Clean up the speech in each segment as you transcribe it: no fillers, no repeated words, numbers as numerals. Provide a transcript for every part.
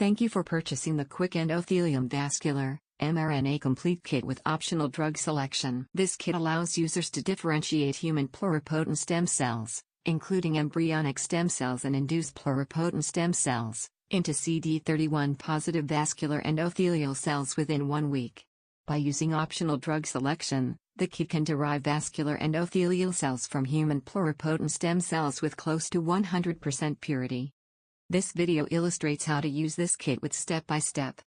Thank you for purchasing the Quick-Endothelium Vascular mRNA Complete Kit with optional drug selection. This kit allows users to differentiate human pluripotent stem cells, including embryonic stem cells and induced pluripotent stem cells, into CD31-positive vascular endothelial cells within 1 week. By using optional drug selection, the kit can derive vascular endothelial cells from human pluripotent stem cells with close to 100% purity. This video illustrates how to use this kit with step-by-step.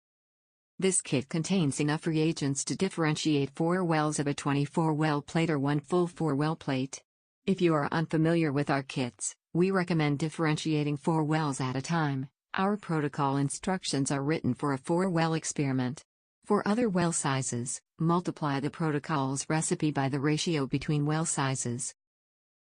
This kit contains enough reagents to differentiate 4 wells of a 24-well plate or 1 full 4-well plate. If you are unfamiliar with our kits, we recommend differentiating 4 wells at a time. Our protocol instructions are written for a 4-well experiment. For other well sizes, multiply the protocol's recipe by the ratio between well sizes.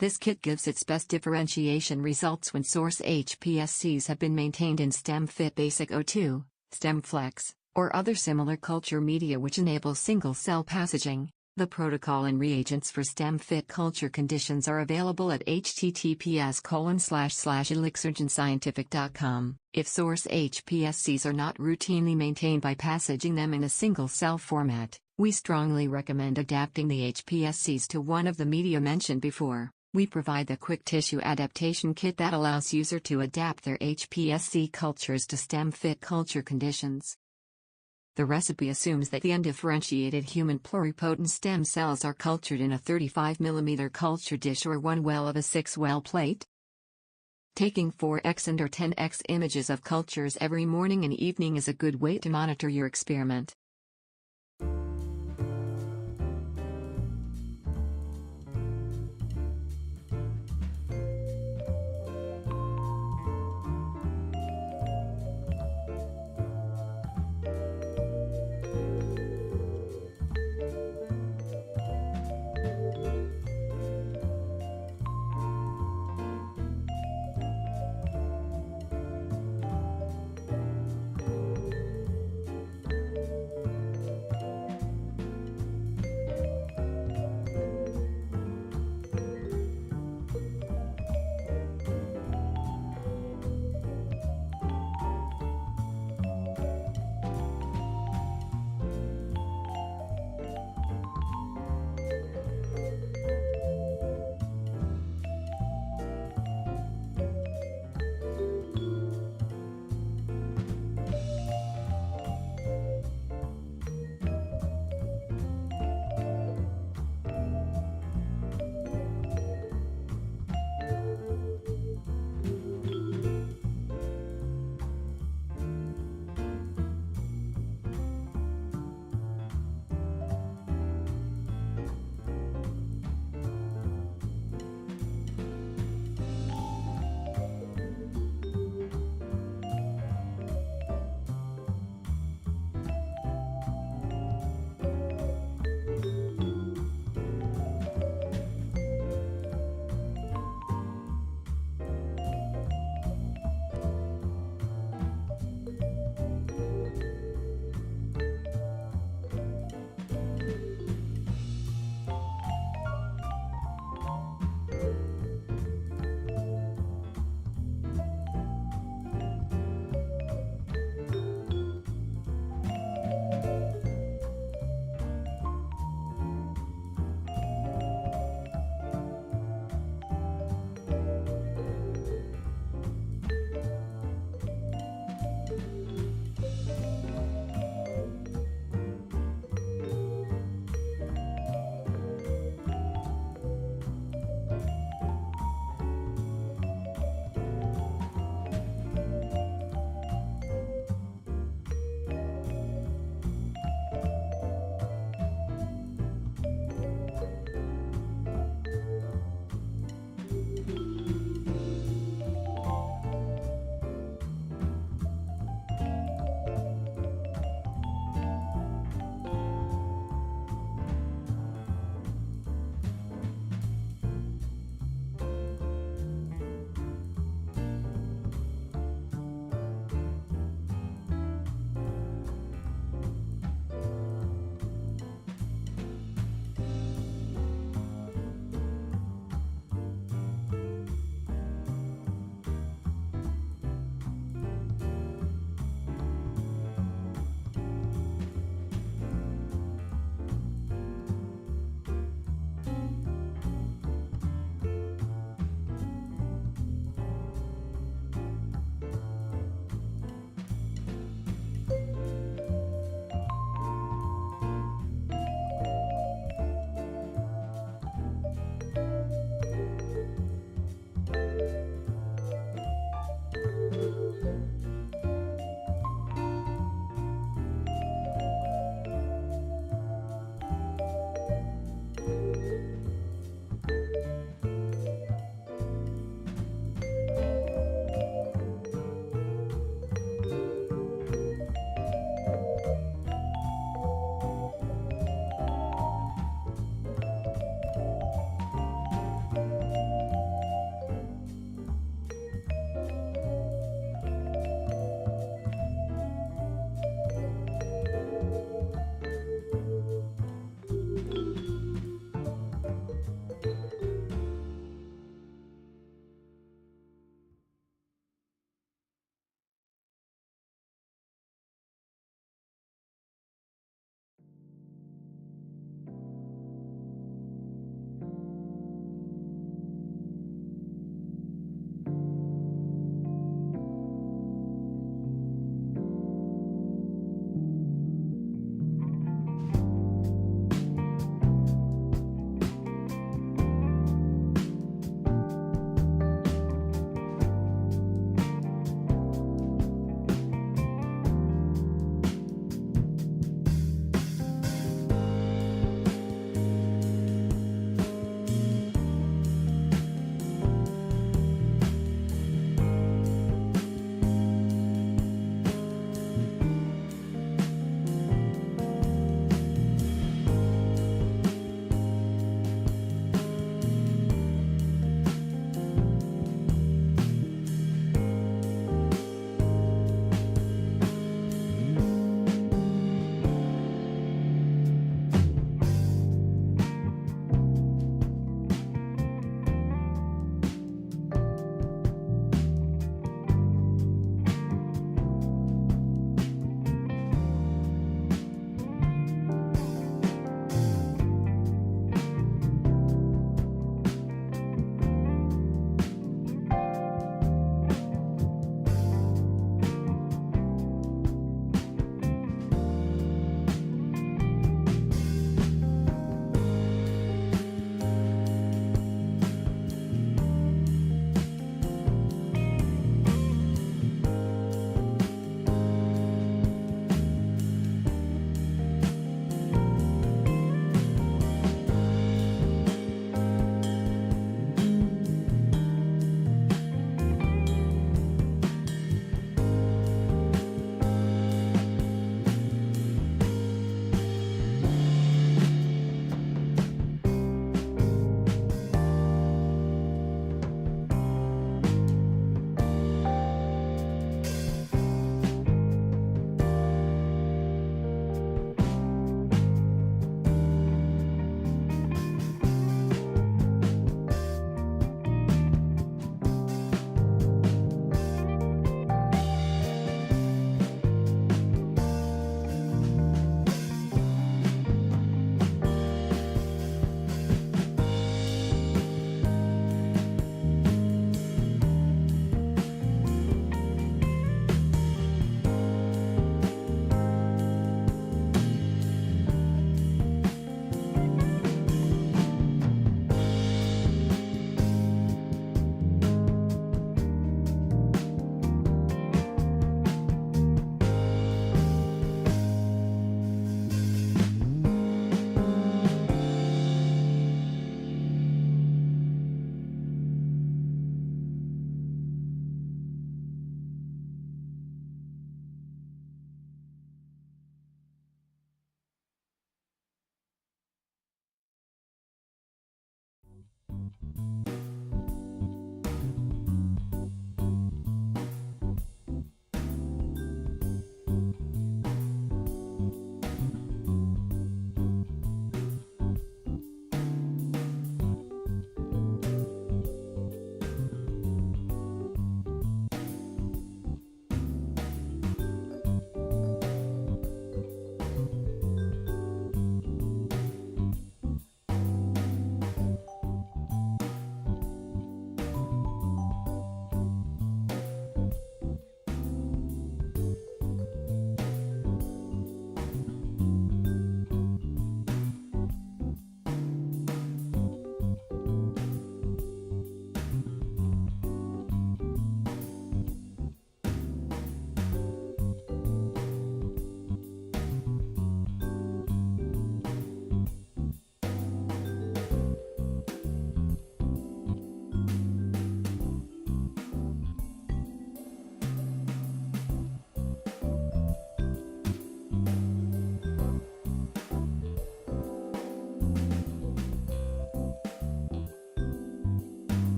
This kit gives its best differentiation results when source HPSCs have been maintained in StemFit Basic O2, StemFlex, or other similar culture media which enable single-cell passaging. The protocol and reagents for StemFit culture conditions are available at https://elixirgenscientific.com. If source HPSCs are not routinely maintained by passaging them in a single-cell format, we strongly recommend adapting the HPSCs to one of the media mentioned before. We provide the Quick Tissue Adaptation Kit that allows user to adapt their HPSC cultures to StemFit culture conditions. The recipe assumes that the undifferentiated human pluripotent stem cells are cultured in a 35 mm culture dish or 1 well of a 6-well plate. Taking 4x and or 10x images of cultures every morning and evening is a good way to monitor your experiment.